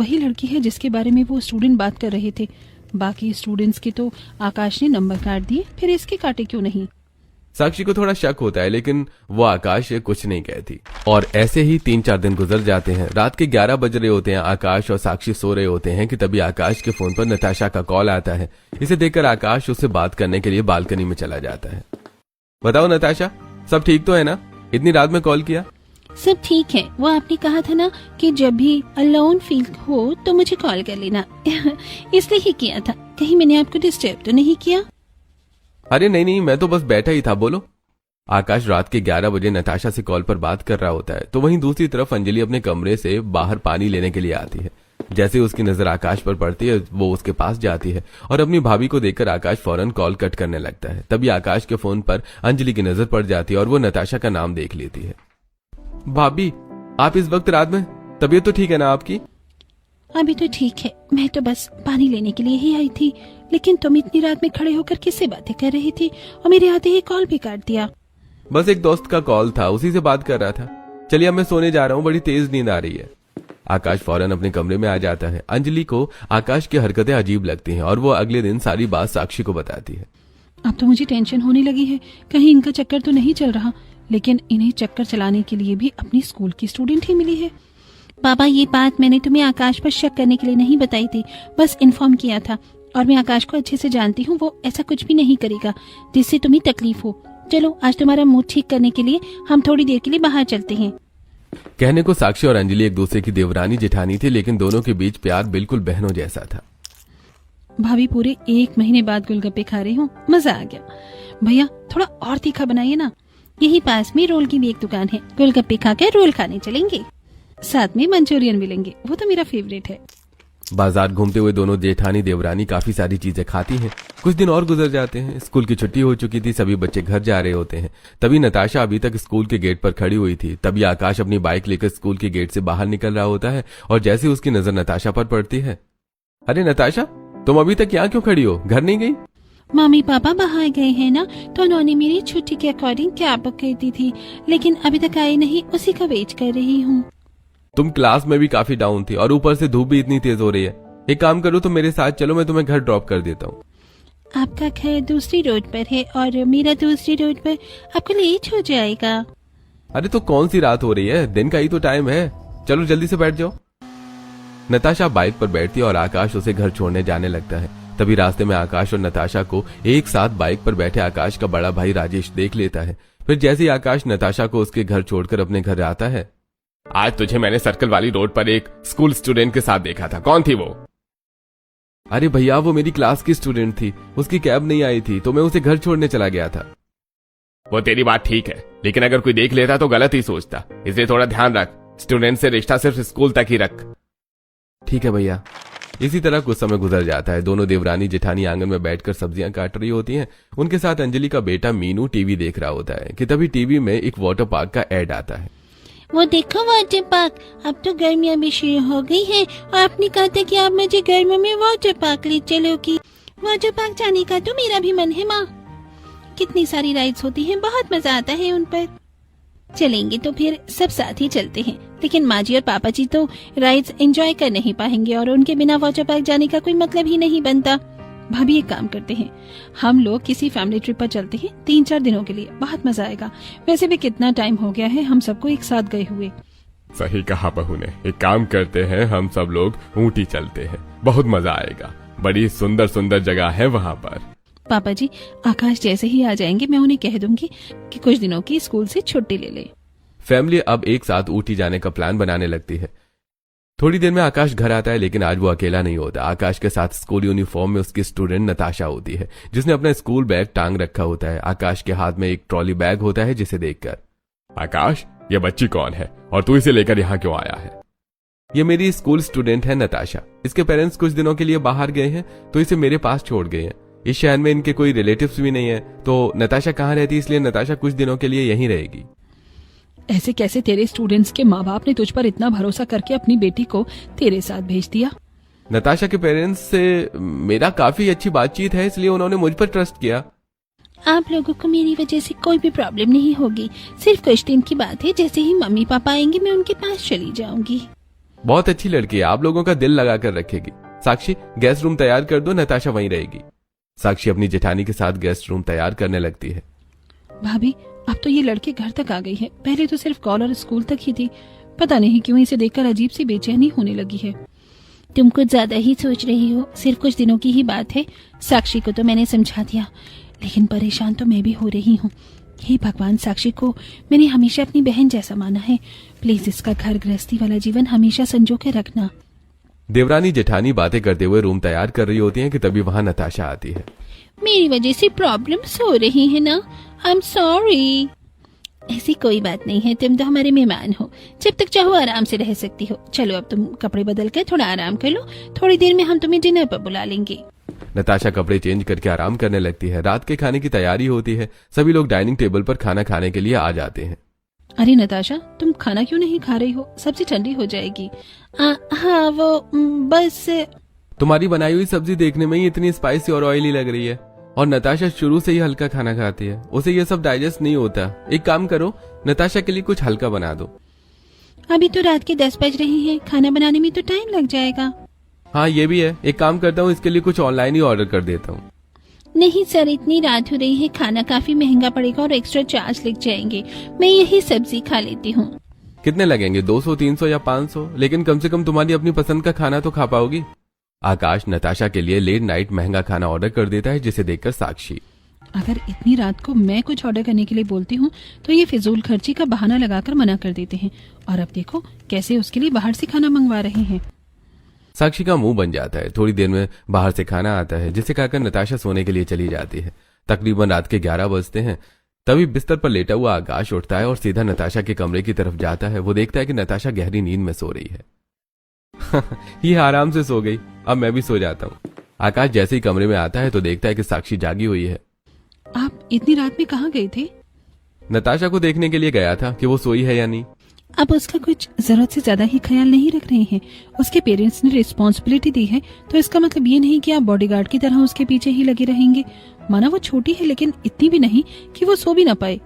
वही लड़की है जिसके बारे में वो स्टूडेंट बात कर रहे थे। बाकी स्टूडेंट्स के तो आकाश ने नंबर काट दिए, फिर इसके काटे क्यों नहीं? साक्षी को थोड़ा शक होता है, लेकिन वो आकाश से कुछ नहीं कहती। और ऐसे ही 3-4 दिन गुजर जाते हैं। रात के 11 बज रहे होते हैं, आकाश और साक्षी सो रहे होते हैं कि तभी आकाश के फोन पर नताशा का कॉल आता है। इसे देखकर आकाश उससे बात करने के लिए बालकनी में चला जाता है। बताओ नताशा, सब ठीक तो है ना? इतनी रात में कॉल किया? सब ठीक है। वो आपने कहा था ना कि जब भी अलोन फील हो तो मुझे कॉल कर लेना इसलिए ही किया था। कहीं मैंने आपको डिस्टर्ब तो नहीं किया? अरे नहीं, मैं तो बस बैठा ही था, बोलो। आकाश रात के 11 बजे नताशा से कॉल पर बात कर रहा होता है, तो वहीं दूसरी तरफ अंजलि अपने कमरे से बाहर पानी लेने के लिए आती है। जैसे उसकी नजर आकाश पर पड़ती है, वो उसके पास जाती है और अपनी भाभी को देखकर आकाश फौरन कॉल कट करने लगता है। तभी आकाश के फोन पर अंजलि की नजर पड़ जाती है और वो नताशा का नाम देख लेती है। भाभी, आप इस वक्त रात में, तबीयत तो ठीक है ना आपकी? अभी तो ठीक है, मैं तो बस पानी लेने के लिए ही आई थी। लेकिन तुम इतनी रात में खड़े होकर किससे बातें कर रही थी और मेरे आते ही कॉल भी काट दिया? बस एक दोस्त का कॉल था, उसी से बात कर रहा था। चलिए अब मैं सोने जा रहा हूँ, बड़ी तेज नींद आ रही है। आकाश फौरन अपने कमरे में आ जाता है। अंजलि को आकाश की हरकतें अजीब लगती हैं और वो अगले दिन सारी बात साक्षी को बताती है। अब तो मुझे टेंशन होने लगी है, कहीं इनका चक्कर तो नहीं चल रहा। लेकिन इन्हें चक्कर चलाने के लिए भी अपनी स्कूल की स्टूडेंट ही मिली है। पापा, ये बात मैंने तुम्हें आकाश पर शक करने के लिए नहीं बताई थी, बस इन्फॉर्म किया था। और मैं आकाश को अच्छे से जानती हूँ, वो ऐसा कुछ भी नहीं करेगा जिससे तुम्हें तकलीफ हो। चलो आज तुम्हारा मूड ठीक करने के लिए हम थोड़ी देर के लिए बाहर चलते हैं। कहने को साक्षी और अंजलि एक दूसरे की देवरानी जेठानी थी, लेकिन दोनों के बीच प्यार बिल्कुल बहनों जैसा था। भाभी, पूरे 1 महीने बाद गोलगप्पे खा रही हूँ, मजा आ गया। भैया थोड़ा और तीखा बनाइए ना। यही पास में रोल की भी एक दुकान है, गोलगप्पे खाकर रोल खाने चलेंगे, साथ में मंचूरियन मिलेंगे, वो तो मेरा फेवरेट है। बाजार घूमते हुए दोनों जेठानी देवरानी काफी सारी चीजें खाती हैं। कुछ दिन और गुजर जाते हैं। स्कूल की छुट्टी हो चुकी थी, सभी बच्चे घर जा रहे होते हैं। तभी नताशा अभी तक स्कूल के गेट पर खड़ी हुई थी। तभी आकाश अपनी बाइक लेकर स्कूल के गेट से बाहर निकल रहा होता है और जैसे उसकी नजर नताशा पर पड़ती है, अरे नताशा, तुम अभी तक यहाँ क्यों खड़ी हो? घर नहीं गई? मम्मी पापा बाहर गए हैं ना, तो उन्होंने मेरी छुट्टी के अकॉर्डिंग कैब बुक कर दी थी, लेकिन अभी तक आए नहीं, उसी का वेट कर रही हूँ। तुम क्लास में भी काफी डाउन थी और ऊपर से धूप भी इतनी तेज हो रही है। एक काम करो, तुम मेरे साथ चलो, मैं तुम्हें घर ड्रॉप कर देता हूँ। आपका घर दूसरी रोड पर है और मेरा दूसरी रोड पर, आपको लेट हो जाएगा। अरे तो कौन सी रात हो रही है, दिन का ही तो टाइम है। चलो जल्दी से बैठ जाओ। नताशा बाइक पर बैठती है और आकाश उसे घर छोड़ने जाने लगता है। तभी रास्ते में आकाश और नताशा को एक साथ बाइक पर बैठे आकाश का बड़ा भाई राजेश देख लेता है। फिर जैसे ही आकाश नताशा को उसके घर छोड़कर अपने घर आता है, आज तुझे मैंने सर्कल वाली रोड पर एक स्कूल स्टूडेंट के साथ देखा था, कौन थी वो? अरे भैया, वो मेरी क्लास की स्टूडेंट थी, उसकी कैब नहीं आई थी तो मैं उसे घर छोड़ने चला गया था। वो तेरी बात ठीक है, लेकिन अगर कोई देख लेता तो गलत ही सोचता, इसलिए थोड़ा ध्यान रख। स्टूडेंट से रिश्ता सिर्फ स्कूल तक ही रख। ठीक है भैया। इसी तरह कुछ समय गुजर जाता है। दोनों देवरानी जेठानी आंगन में बैठकर सब्जियां काट रही होती हैं। उनके साथ अंजलि का बेटा मीनू टीवी देख रहा होता है कि तभी टीवी में एक वाटर पार्क का एड आता है। वो देखो वाटर पार्क, अब तो गर्मियाँ भी शुरू हो गई है और आपने कहा था कि आप मुझे गर्मियों में वाटर पार्क ले चलोगी। वाटर पार्क जाने का तो मेरा भी मन है माँ। कितनी सारी राइड्स होती हैं, बहुत मजा आता है उन पर। चलेंगे तो फिर सब साथ ही चलते हैं, लेकिन माँ जी और पापा जी तो राइड्स एंजॉय कर नहीं पाएंगे और उनके बिना वाटर पार्क जाने का कोई मतलब ही नहीं बनता। भाभी एक काम करते हैं, हम लोग किसी फैमिली ट्रिप पर चलते हैं 3-4 दिनों के लिए, बहुत मजा आएगा। वैसे भी कितना टाइम हो गया है हम सबको एक साथ गए हुए। सही कहा बहू ने। एक काम करते हैं, हम सब लोग ऊटी चलते हैं, बहुत मजा आएगा। बड़ी सुंदर सुंदर जगह है वहाँ पर। पापा जी, आकाश जैसे ही आ जाएंगे मैं उन्हें कह दूंगी कि कुछ दिनों की स्कूल से छुट्टी ले ले। फैमिली अब एक साथ ऊटी जाने का प्लान बनाने लगती है। थोड़ी देर में आकाश घर आता है, लेकिन आज वो अकेला नहीं होता। आकाश के साथ स्कूल यूनिफॉर्म में उसकी स्टूडेंट नताशा होती है, जिसने अपना स्कूल बैग टांग रखा होता है। आकाश के हाथ में एक ट्रॉली बैग होता है, जिसे देखकर, आकाश, ये बच्ची कौन है और तू इसे लेकर यहाँ क्यों आया है? ये मेरी स्कूल स्टूडेंट है नताशा। इसके पेरेंट्स कुछ दिनों के लिए बाहर गए हैं तो इसे मेरे पास छोड़ गए हैं। इस शहर में इनके कोई रिलेटिव्स भी नहीं है, तो नताशा कहाँ रहती है, इसलिए नताशा कुछ दिनों के लिए यहीं रहेगी। ऐसे कैसे तेरे स्टूडेंट्स के माँ बाप ने तुझ पर इतना भरोसा करके अपनी बेटी को तेरे साथ भेज दिया? नताशा के पेरेंट्स से मेरा काफी अच्छी बातचीत है, इसलिए उन्होंने मुझ पर ट्रस्ट किया। आप लोगों को मेरी वजह से कोई भी प्रॉब्लम नहीं होगी, सिर्फ कुछ दिन की बात है। जैसे ही मम्मी पापा आएंगे मैं उनके पास चली जाऊंगी। बहुत अच्छी लड़की है, आप लोगों का दिल लगा कर रखेगी। साक्षी, गेस्ट रूम तैयार कर दो, नताशा वहीं रहेगी। साक्षी अपनी जेठानी के साथ गेस्ट रूम तैयार करने लगती है। भाभी, अब तो ये लड़की घर तक आ गई है, पहले तो सिर्फ कॉल और स्कूल तक ही थी। पता नहीं क्यों इसे देखकर अजीब सी बेचैनी होने लगी है। तुम कुछ ज्यादा ही सोच रही हो, सिर्फ कुछ दिनों की ही बात है। साक्षी को तो मैंने समझा दिया, लेकिन परेशान तो मैं भी हो रही हूँ। हे भगवान, साक्षी को मैंने हमेशा अपनी बहन जैसा माना है, प्लीज इसका घर गृहस्थी वाला जीवन हमेशा संजो के रखना। देवरानी जेठानी बातें करते हुए रूम तैयार कर रही होती हैं कि तभी वहां नताशा आती है। मेरी वजह से प्रॉब्लम्स हो रही है ना, आई एम सॉरी। ऐसी कोई बात नहीं है, तुम तो हमारे मेहमान हो, जब तक चाहो आराम से रह सकती हो। चलो अब तुम कपड़े बदल कर थोड़ा आराम कर लो, थोड़ी देर में हम तुम्हें डिनर पर बुला लेंगे। नताशा कपड़े चेंज करके आराम करने लगती है। रात के खाने की तैयारी होती है, सभी लोग डाइनिंग टेबल पर खाना खाने के लिए आ जाते हैं। अरे नताशा, तुम खाना क्यों नहीं खा रही हो? सब्जी ठंडी हो जाएगी। हाँ वो बस। तुम्हारी बनाई हुई सब्जी देखने में ही इतनी स्पाइसी और ऑयली लग रही है, और नताशा शुरू से ही हल्का खाना खाती है, उसे ये सब डाइजेस्ट नहीं होता। एक काम करो, नताशा के लिए कुछ हल्का बना दो। अभी तो रात के 10 बज रहे हैं, खाना बनाने में तो टाइम लग जाएगा। हाँ ये भी है, एक काम करता हूँ, इसके लिए कुछ ऑनलाइन ही ऑर्डर कर देता हूँ। नहीं सर, इतनी रात हो रही है, खाना काफी महंगा पड़ेगा और एक्स्ट्रा चार्ज लग जाएंगे। मैं यही सब्जी खा लेती हूँ। कितने लगेंगे, 200, 300 या 500? लेकिन कम से कम तुम्हारी अपनी पसंद का खाना तो खा पाओगी। आकाश नताशा के लिए लेट नाइट महंगा खाना ऑर्डर कर देता है, जिसे देखकर साक्षी, अगर इतनी रात को मैं कुछ ऑर्डर करने के लिए बोलती हूँ तो ये फिजूल खर्ची का बहाना लगाकर मना कर देते हैं, और अब देखो कैसे उसके लिए बाहर से खाना मंगवा रहे हैं। साक्षी का मुंह बन जाता है। थोड़ी देर में बाहर से खाना आता है, जिसे खाकर नताशा सोने के लिए चली जाती है। तकरीबन रात के 11 बजते हैं। तभी बिस्तर पर लेटा हुआ आकाश उठता है और सीधा नताशा के कमरे की तरफ जाता है। वो देखता है कि नताशा गहरी नींद में सो रही है। ये आराम से सो गई, अब मैं भी सो जाता हूँ। आकाश जैसे ही कमरे में आता है तो देखता है कि साक्षी जागी हुई है। आप इतनी रात में कहाँ गए थे? नताशा को देखने के लिए गया था कि वो सोई है या नहीं। अब उसका कुछ जरूरत से ज्यादा ही ख्याल नहीं रख रहे हैं। उसके पेरेंट्स ने रिस्पॉन्सिबिलिटी दी है, तो इसका मतलब ये नहीं कि आप बॉडीगार्ड की तरह उसके पीछे ही लगे रहेंगे। माना वो छोटी है, लेकिन इतनी भी नहीं कि वो सो भी ना पाए।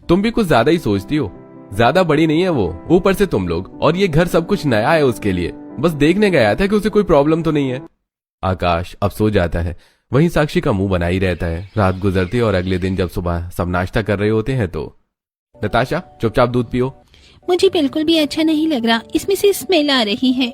तुम भी कुछ ज्यादा ही सोचती हो, ज्यादा बड़ी नहीं है वो, ऊपर से तुम लोग, और ये घर सब कुछ नया है उसके लिए। बस देखने गया था कि उसे कोई प्रॉब्लम तो नहीं है। आकाश अब सो जाता है। वहीं साक्षी का मुंह बना ही रहता है। रात गुजरती है और अगले दिन जब सुबह सब नाश्ता कर रहे होते हैं तो, नताशा चुपचाप दूध पियो। मुझे बिल्कुल भी अच्छा नहीं लग रहा, इसमें से स्मेल आ रही है।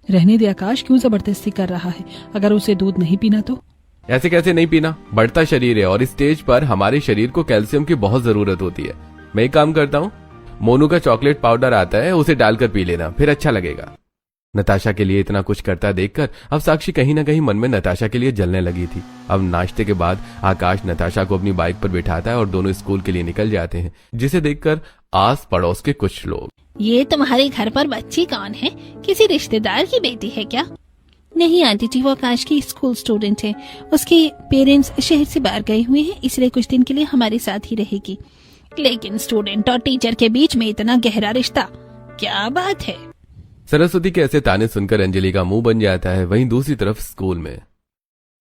रहने दे आकाश, क्यों जबरदस्ती कर रहा है? अगर उसे दूध नहीं पीना तो? ऐसे कैसे नहीं पीना, बढ़ता शरीर है और इस स्टेज पर हमारे शरीर को कैल्शियम की बहुत जरूरत होती है। मैं एक काम करता हूँ, मोनू का चॉकलेट पाउडर आता है, उसे डालकर पी लेना, फिर अच्छा लगेगा। नताशा के लिए इतना कुछ करता देखकर अब साक्षी कहीं ना कहीं मन में नताशा के लिए जलने लगी थी। अब नाश्ते के बाद आकाश नताशा को अपनी बाइक पर बिठाता है और दोनों स्कूल के लिए निकल जाते हैं, जिसे देखकर आस पड़ोस के कुछ लोग, ये तुम्हारे घर पर बच्ची कौन है? किसी रिश्तेदार की बेटी है क्या? नहीं आंटी जी, वो आकाश की स्कूल स्टूडेंट है। उसके पेरेंट्स शहर से बाहर गए हुए हैं, इसलिए कुछ दिन के लिए हमारे साथ ही रहेगी। लेकिन स्टूडेंट और टीचर के बीच में इतना गहरा रिश्ता, क्या बात है? सरस्वती के ऐसे ताने सुनकर अंजलि का मुंह बन जाता है। वहीं दूसरी तरफ स्कूल में,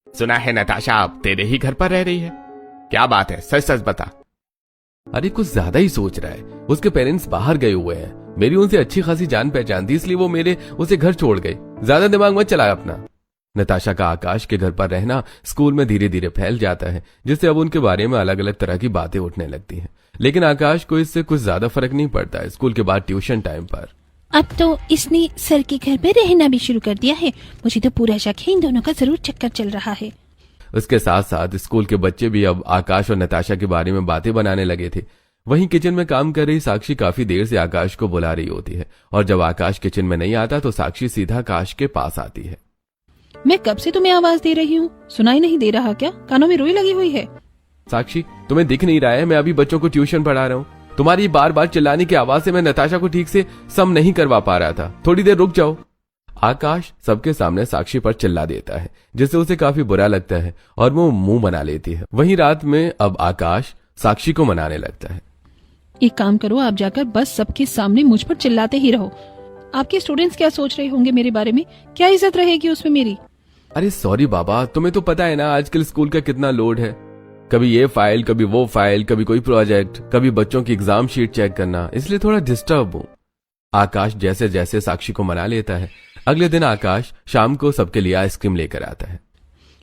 सुना है नताशा अब तेरे ही घर पर रह रही है, क्या बात है, सच सच बता। अरे कुछ ज्यादा ही सोच रहा है, उसके पेरेंट्स बाहर गए हुए हैं, मेरी उनसे अच्छी खासी जान पहचान थी, इसलिए वो उसे घर छोड़ गए। ज्यादा दिमाग मत चला अपना। नताशा का आकाश के घर पर रहना स्कूल में धीरे धीरे फैल जाता है, जिससे अब उनके बारे में अलग अलग तरह की बातें उठने लगती हैं। लेकिन आकाश को इससे कुछ ज्यादा फर्क नहीं पड़ता है। स्कूल के बाद ट्यूशन टाइम पर अब तो इसने सर के घर पे रहना भी शुरू कर दिया है। मुझे तो पूरा शक है इन दोनों का जरूर चक्कर चल रहा है। उसके साथ साथ स्कूल के बच्चे भी अब आकाश और नताशा के बारे में बातें बनाने लगे थे। वहीं किचन में काम कर रही साक्षी काफी देर से आकाश को बुला रही होती है, और जब आकाश किचन में नहीं आता तो साक्षी सीधा आकाश के पास आती है। मैं कब से तुम्हें आवाज दे रही हूँ, सुनाई नहीं दे रहा क्या? कानों में रुई लगी हुई है? साक्षी, तुम्हें दिख नहीं रहा है, मैं अभी बच्चों को ट्यूशन पढ़ा रहा हूँ। तुम्हारी बार बार चिल्लाने की आवाज से मैं नताशा को ठीक से सम नहीं करवा पा रहा था, थोड़ी देर रुक जाओ। आकाश सबके सामने साक्षी पर चिल्ला देता है, जिससे उसे काफी बुरा लगता है और वो मुंह बना लेती है। वहीं रात में अब आकाश साक्षी को मनाने लगता है। एक काम करो, आप जाकर बस सबके सामने मुझ पर चिल्लाते ही रहो। आपके स्टूडेंट्स क्या सोच रहे होंगे मेरे बारे में? क्या इज्जत रहेगी उसमें मेरी? अरे सॉरी बाबा, तुम्हें तो पता है ना आजकल स्कूल का कितना लोड है। कभी ये फाइल, कभी वो फाइल, कभी कोई प्रोजेक्ट, कभी बच्चों की एग्जाम शीट चेक करना, इसलिए थोड़ा डिस्टर्ब हूँ। आकाश जैसे जैसे साक्षी को मना लेता है। अगले दिन आकाश शाम को सबके लिए आइसक्रीम लेकर आता है।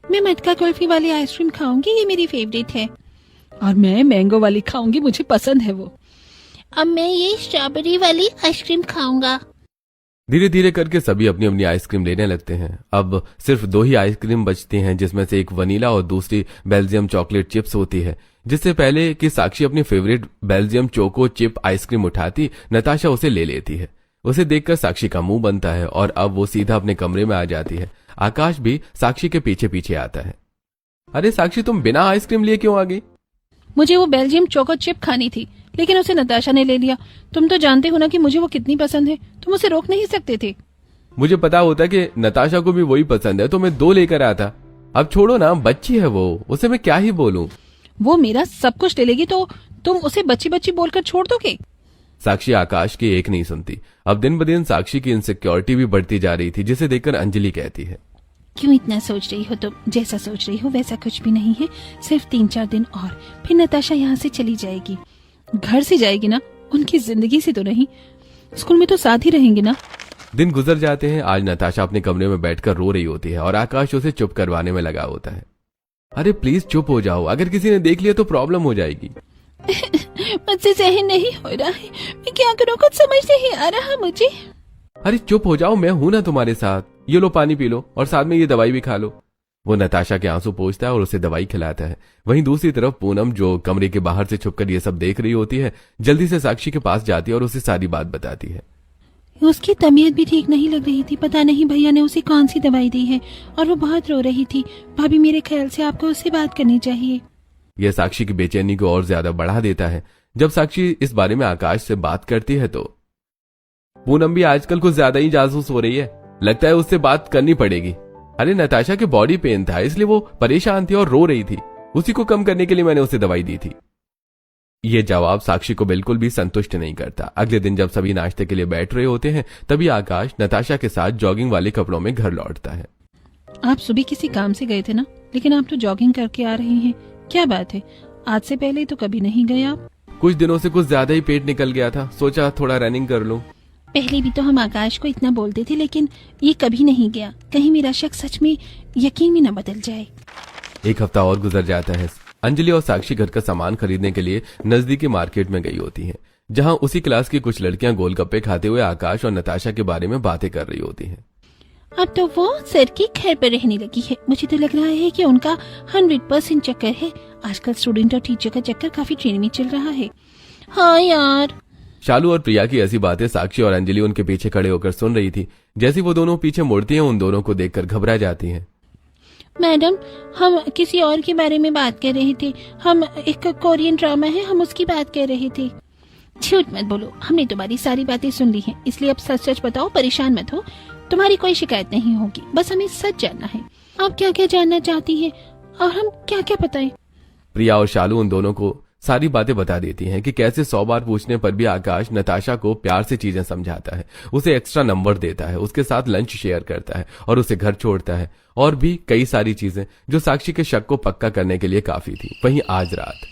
मैं मटका कुल्फी वाली आइसक्रीम खाऊंगी, ये मेरी फेवरेट है। और मैं मैंगो वाली खाऊंगी, मुझे पसंद है वो। अब मैं ये स्ट्रॉबेरी वाली आइसक्रीम खाऊंगा। धीरे धीरे करके सभी अपनी अपनी आइसक्रीम लेने लगते हैं। अब सिर्फ 2 ही आइसक्रीम बचती हैं, जिसमें से एक वनीला और दूसरी बेल्जियम चॉकलेट चिप्स होती है। जिससे पहले कि साक्षी अपनी favourite Belgium choco chip ice cream उठाती, नताशा उसे ले लेती है। उसे देखकर साक्षी का मुंह बनता है और अब वो सीधा अपने कमरे में आ जाती है। आकाश भी साक्षी के पीछे पीछे आता है। अरे साक्षी, तुम बिना आइसक्रीम लिए क्यों आ गई? मुझे वो बेल्जियम चोको चिप खानी थी, लेकिन उसे नताशा ने ले लिया। तुम तो जानते हो ना कि मुझे वो कितनी पसंद है, तुम उसे रोक नहीं सकते थे। मुझे पता होता कि नताशा को भी वही पसंद है तो मैं 2 लेकर आता। अब छोड़ो ना, बच्ची है वो, उसे मैं क्या ही बोलूं। वो मेरा सब कुछ ले लेगी तो तुम उसे बच्ची बच्ची बोलकर छोड़ दोगे? साक्षी आकाश की एक नहीं सुनती। अब दिन ब दिन साक्षी की इनसिक्योरिटी भी बढ़ती जा रही थी, जिसे देखकर अंजलि कहती है, क्यों इतना सोच रही हो तुम? जैसा सोच रही हो वैसा कुछ भी नहीं है। सिर्फ 3-4 दिन और फिर नताशा यहाँ से चली जाएगी। घर से जाएगी ना, उनकी जिंदगी से तो नहीं। स्कूल में तो साथ ही रहेंगे ना। दिन गुजर जाते हैं। आज नताशा अपने कमरे में बैठकर रो रही होती है और आकाश उसे चुप करवाने में लगा होता है। अरे प्लीज चुप हो जाओ, अगर किसी ने देख लिया तो प्रॉब्लम हो जाएगी। मुझसे सहन नहीं हो रहा है, मैं क्या करूँ, कुछ समझ नहीं आ रहा मुझे। अरे चुप हो जाओ, मैं हूं ना तुम्हारे साथ। ये लो पानी पी लो और साथ में ये दवाई भी खा लो। वो नताशा के आंसू पोंछता है और उसे दवाई खिलाता है। वहीं दूसरी तरफ पूनम, जो कमरे के बाहर से छुपकर ये सब देख रही होती है, जल्दी से साक्षी के पास जाती है और उसे सारी बात बताती है। उसकी तबीयत भी ठीक नहीं लग रही थी, पता नहीं भैया ने उसे कौन सी दवाई दी है, और वो बहुत रो रही थी। भाभी, मेरे ख्याल से आपको उससे बात करनी चाहिए। यह साक्षी की बेचैनी को और ज्यादा बढ़ा देता है। जब साक्षी इस बारे में आकाश से बात करती है तो पूनम भी आजकल कुछ ज्यादा ही जासूस हो रही है, लगता है उससे बात करनी पड़ेगी। अरे नताशा के बॉडी पेन था, इसलिए वो परेशान थी और रो रही थी। उसी को कम करने के लिए मैंने उसे दवाई दी थी। ये जवाब साक्षी को बिल्कुल भी संतुष्ट नहीं करता। अगले दिन जब सभी नाश्ते के लिए बैठ रहे होते हैं, तभी आकाश नताशा के साथ जॉगिंग वाले कपड़ों में घर लौटता है। आप सुबह किसी काम से गए थे ना, लेकिन आप तो जॉगिंग करके आ रही हैं, क्या बात है? आज से पहले तो कभी नहीं गए आप। कुछ दिनों से कुछ ज्यादा ही पेट निकल गया था, सोचा थोड़ा रनिंग कर लूं। पहले भी तो हम आकाश को इतना बोलते थे, लेकिन ये कभी नहीं गया। कहीं मेरा शक सच में यकीन में न बदल जाए। 1 हफ्ता और गुजर जाता है। अंजलि और साक्षी घर का सामान खरीदने के लिए नजदीकी मार्केट में गई होती हैं, जहां उसी क्लास की कुछ लड़कियां गोलगप्पे खाते हुए आकाश और नताशा के बारे में बातें कर रही होती हैं। अब तो वो सर के घर पर रहने लगी है। मुझे तो लग रहा है कि उनका 100% चक्कर है। आजकल स्टूडेंट और टीचर का चक्कर काफी ट्रेंड में चल रहा है। हाँ यार। शालू और प्रिया की ऐसी बातें साक्षी और अंजलि उनके पीछे खड़े होकर सुन रही थी। जैसे वो दोनों पीछे मुड़ती हैं, उन दोनों को देखकर घबरा जाती हैं। मैडम, हम किसी और के बारे में बात कर रहे थे। हम एक कोरियन ड्रामा है, हम उसकी बात कर रहे थे। झूठ मत बोलो, हमने तुम्हारी सारी बातें सुन ली हैं, इसलिए अब सच सच बताओ, परेशान मत हो। तुम्हारी कोई शिकायत नहीं होगी, बस हमें सच जानना है। आप क्या क्या जानना चाहती हैं और हम क्या क्या बताएं? प्रिया और शालू उन दोनों को सारी बातें बता देती हैं कि कैसे 100 बार पूछने पर भी आकाश नताशा को प्यार से चीजें समझाता है, उसे एक्स्ट्रा नंबर देता है, उसके साथ लंच शेयर करता है और उसे घर छोड़ता है, और भी कई सारी चीजें जो साक्षी के शक को पक्का करने के लिए काफी थी। वहीं आज रात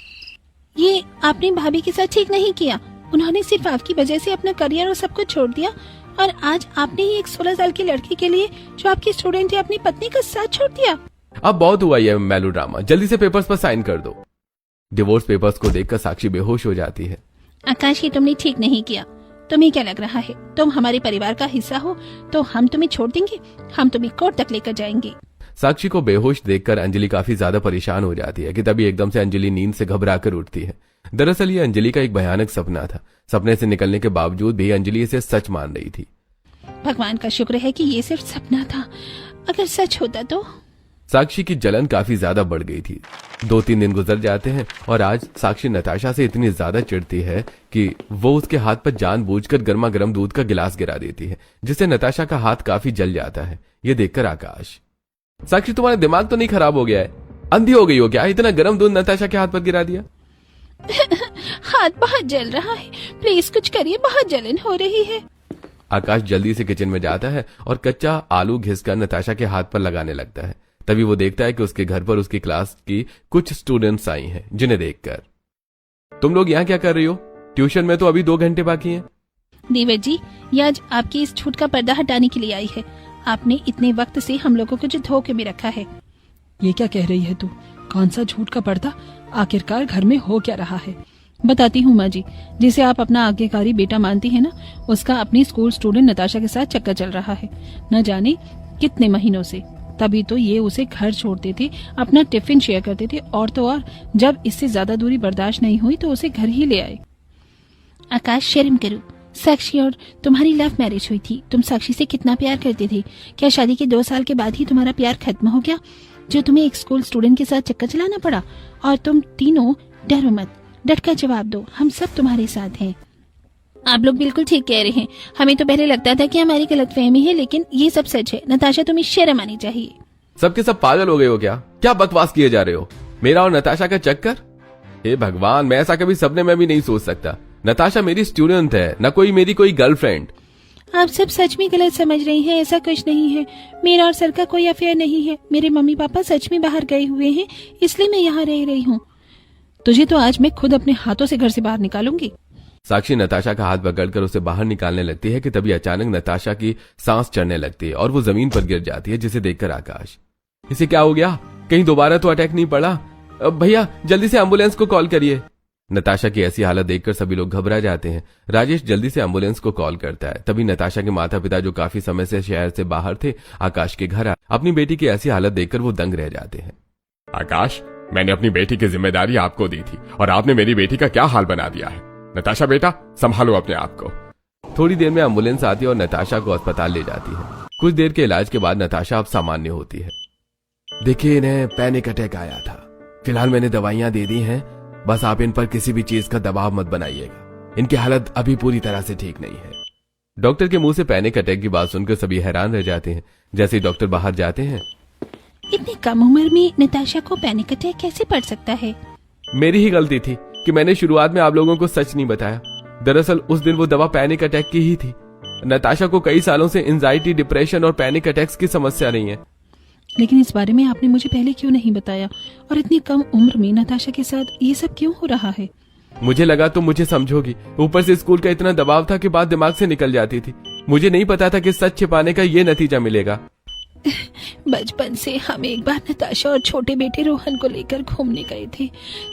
ये आपने भाभी के साथ ठीक नहीं किया। उन्होंने सिर्फ आपकी वजह से अपना करियर और सब कुछ छोड़ दिया, और आज आपने ही एक 16 साल की लड़की के लिए, जो आपकी स्टूडेंट है, अपनी पत्नी का साथ छोड़ दिया। अब बहुत हुआ ये मेलोड्रामा, जल्दी से पेपर्स पर साइन कर दो। डिवोर्स पेपर्स को देखकर साक्षी बेहोश हो जाती है। आकाश, ये तुमने ठीक नहीं किया। तुम्हें क्या लग रहा है तुम हमारे परिवार का हिस्सा हो तो हम तुम्हें छोड़ देंगे? हम तुम्हें कोर्ट तक लेकर जाएंगे। साक्षी को बेहोश देखकर अंजलि काफी ज्यादा परेशान हो जाती है कि तभी एकदम से अंजलि नींद से घबराकर उठती है। दरअसल ये अंजलि का एक भयानक सपना था। सपने से निकलने के बावजूद भी अंजलि इसे सच मान रही थी। भगवान का शुक्र है कि ये सिर्फ सपना था, अगर सच होता तो। साक्षी की जलन काफी ज्यादा बढ़ गई थी। 2-3 दिन गुजर जाते हैं और आज साक्षी नताशा से इतनी ज्यादा चिढ़ती है कि वो उसके हाथ पर जानबूझकर गर्मा गर्म दूध का गिलास गिरा देती है, जिससे नताशा का हाथ काफी जल जाता है। ये देखकर आकाश, साक्षी तुम्हारा दिमाग तो नहीं खराब हो गया है? अंधी हो गई हो क्या? इतना गर्म दूध नताशा के हाथ पर गिरा दिया। हाथ बहुत जल रहा है, प्लीज कुछ करिए, बहुत जलन हो रही है। आकाश जल्दी से किचन में जाता है और कच्चा आलू घिसकर नताशा के हाथ पर लगाने लगता है। तभी वो देखता है कि उसके घर पर उसकी क्लास की कुछ स्टूडेंट्स आई हैं, जिन्हें देखकर, तुम लोग यहाँ क्या कर रही हो? ट्यूशन में तो अभी 2 घंटे बाकी हैं। देवर जी, ये आज आपकी इस छूट का पर्दा हटाने के लिए आई है। आपने इतने वक्त से हम लोगों को जो धोखे में रखा है। ये क्या कह रही है तू? कौन सा झूठ का पर्दा? आखिरकार घर में हो क्या रहा है? बताती हूँ माँ जी। जिसे आप अपना आज्ञाकारी बेटा मानती है ना, उसका अपनी स्कूल स्टूडेंट नताशा के साथ चक्कर चल रहा है, न जाने कितने महीनों से। तभी तो ये उसे घर छोड़ते थे, अपना टिफिन शेयर करते थे, और तो और जब इससे ज्यादा दूरी बर्दाश्त नहीं हुई तो उसे घर ही ले आए। आकाश, शर्म करो। साक्षी और तुम्हारी लव मैरिज हुई थी। तुम साक्षी से कितना प्यार करते थे। क्या शादी के 2 साल के बाद ही तुम्हारा प्यार खत्म हो गया, जो तुम्हें एक स्कूल स्टूडेंट के साथ चक्कर चलाना पड़ा? और तुम तीनों डरो मत, डट कर जवाब दो, हम सब तुम्हारे साथ हैं। आप लोग बिल्कुल ठीक कह रहे हैं। हमें तो पहले लगता था कि हमारी गलतफहमी है, लेकिन ये सब सच है। नताशा, तुम्हें शर्म आनी चाहिए। सबके सब पागल हो गए हो क्या? क्या बकवास किए जा रहे हो? मेरा और नताशा का चक्कर? हे भगवान, मैं ऐसा कभी सपने में भी नहीं सोच सकता। नताशा मेरी स्टूडेंट है, न कोई मेरी कोई गर्लफ्रेंड। आप सब सच में गलत समझ रही हैं। ऐसा कुछ नहीं है। मेरा और सर का कोई अफेयर नहीं है। मेरे मम्मी पापा सच में बाहर गए हुए हैं, इसलिए मैं यहाँ रह रही हूँ। तुझे तो आज मैं खुद अपने हाथों से घर से बाहर निकालूंगी। साक्षी नताशा का हाथ पकड़कर उसे बाहर निकालने लगती है कि तभी अचानक नताशा की सांस चढ़ने लगती है और वो जमीन पर गिर जाती है, जिसे देखकर आकाश, इसे क्या हो गया? कहीं दोबारा तो अटैक नहीं पड़ा? भैया जल्दी से एम्बुलेंस को कॉल करिए। नताशा की ऐसी हालत देखकर सभी लोग घबरा जाते हैं। राजेश जल्दी से एम्बुलेंस को कॉल करता है। तभी नताशा के माता पिता, जो काफी समय से शहर से बाहर थे, आकाश के घर अपनी बेटी की ऐसी हालत देखकर वो दंग रह जाते हैं। आकाश, मैंने अपनी बेटी की जिम्मेदारी आपको दी थी और आपने मेरी बेटी का क्या हाल बना दिया है। नताशा बेटा, संभालो अपने आप को। थोड़ी देर में एम्बुलेंस आती है और नताशा को अस्पताल ले जाती है। कुछ देर के इलाज के बाद नताशा अब सामान्य होती है। देखिए, इन्हें पैनिक अटैक आया था। फिलहाल मैंने दवाइयां दे दी हैं, बस आप इन पर किसी भी चीज का दबाव मत बनाइएगा। इनकी हालत अभी पूरी तरह से ठीक नहीं है। डॉक्टर के मुंह से पैनिक अटैक की बात सुनकर सभी हैरान रह जाते हैं। जैसे ही डॉक्टर बाहर जाते हैं, इतनी कम उम्र में नताशा को पैनिक अटैक कैसे पड़ सकता है? मेरी ही गलती थी कि मैंने शुरुआत में आप लोगों को सच नहीं बताया। दरअसल उस दिन वो दवा पैनिक अटैक की ही थी। नताशा को कई सालों से एंजाइटी, डिप्रेशन और पैनिक अटैक्स की समस्या रही है। लेकिन इस बारे में आपने मुझे पहले क्यों नहीं बताया? और इतनी कम उम्र में नताशा के साथ ये सब क्यों हो रहा है? मुझे लगा तुम मुझे समझोगी। ऊपर से स्कूल का इतना दबाव था कि बात दिमाग से निकल जाती थी। मुझे नहीं पता था कि सच छिपाने का ये नतीजा मिलेगा। बचपन से हम एक बार नताशा और छोटे बेटे रोहन को लेकर घूमने गए थे।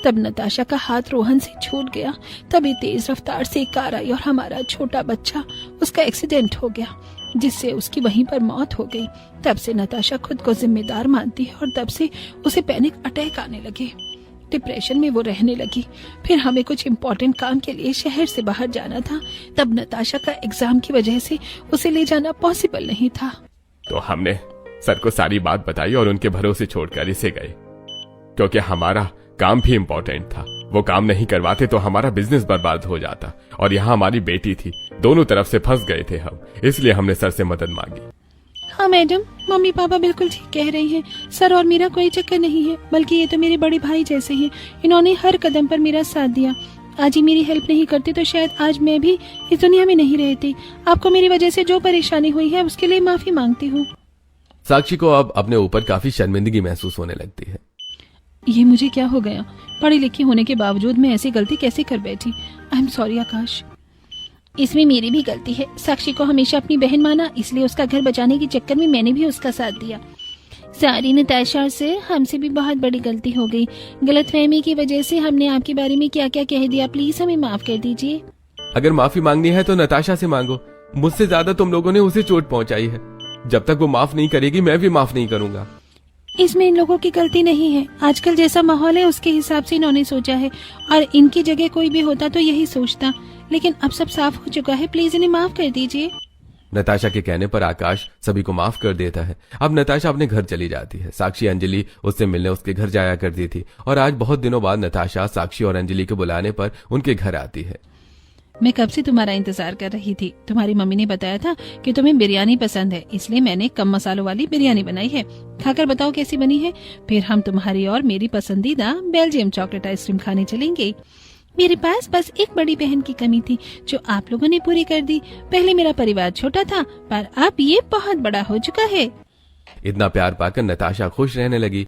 तब नताशा का हाथ रोहन से छूट गया। तभी तेज रफ्तार से एक कार आई और हमारा छोटा बच्चा, उसका एक्सीडेंट हो गया, जिससे उसकी वहीं पर मौत हो गई। तब से नताशा खुद को जिम्मेदार मानती है और तब से उसे पैनिक अटैक आने लगे। डिप्रेशन में वो रहने लगी। फिर हमें कुछ इम्पोर्टेंट काम के लिए शहर से बाहर जाना था। तब नताशा का एग्जाम की वजह से उसे ले जाना पॉसिबल नहीं था। तो हमने सर को सारी बात बताई और उनके भरोसे छोड़कर इसे गए, क्योंकि हमारा काम भी इम्पोर्टेंट था। वो काम नहीं करवाते तो हमारा बिजनेस बर्बाद हो जाता और यहाँ हमारी बेटी थी। दोनों तरफ से फंस गए थे हम, इसलिए हमने सर से मदद मांगी। हाँ मैडम, मम्मी पापा बिल्कुल ठीक कह रही हैं। सर और मेरा कोई चक्कर नहीं है, बल्कि ये तो मेरे बड़े भाई जैसे हैं। इन्होंने हर कदम पर मेरा साथ दिया। आज ही मेरी हेल्प नहीं करती तो शायद आज मैं भी इस दुनिया में नहीं रहती। आपको मेरी वजह से जो परेशानी हुई है उसके लिए माफी मांगती हूँ। साक्षी को अब अपने ऊपर काफी शर्मिंदगी महसूस होने लगती है। ये मुझे क्या हो गया? पढ़ी लिखी होने के बावजूद मैं ऐसी गलती कैसे कर बैठी? आई एम सॉरी आकाश। इसमें मेरी भी गलती है। साक्षी को हमेशा अपनी बहन माना, इसलिए उसका घर बचाने के चक्कर में मैंने भी उसका साथ दिया। सॉरी नताशा से, हमसे भी बहुत बड़ी गलती हो गई। गलतफहमी की वजह से हमने आपके बारे में क्या क्या कह दिया। प्लीज हमें माफ कर दीजिए। अगर माफी मांगनी है तो नताशा से मांगो। मुझसे ज्यादा तुम लोगों ने उसे चोट पहुंचाई है। जब तक वो माफ नहीं करेगी मैं भी माफ नहीं करूंगा। इसमें इन लोगों की गलती नहीं है। आजकल जैसा माहौल है उसके हिसाब से इन्होंने सोचा है, और इनकी जगह कोई भी होता तो यही सोचता। लेकिन अब सब साफ हो चुका है, प्लीज इन्हें माफ कर दीजिए। नताशा के कहने पर आकाश सभी को माफ कर देता है। अब नताशा अपने घर चली जाती है। साक्षी अंजलि उससे मिलने उसके घर जाया करती थी और आज बहुत दिनों बाद नताशा साक्षी और अंजलि के बुलाने पर उनके घर आती है। मैं कब से तुम्हारा इंतजार कर रही थी। तुम्हारी मम्मी ने बताया था कि तुम्हें बिरयानी पसंद है, इसलिए मैंने कम मसालों वाली बिरयानी बनाई है। खाकर बताओ कैसी बनी है। फिर हम तुम्हारी और मेरी पसंदीदा बेल्जियम चॉकलेट आइसक्रीम खाने चलेंगे। मेरे पास बस एक बड़ी बहन की कमी थी जो आप लोगों ने पूरी कर दी। पहले मेरा परिवार छोटा था, पर अब ये बहुत बड़ा हो चुका है। इतना प्यार पाकर नताशा खुश रहने लगी।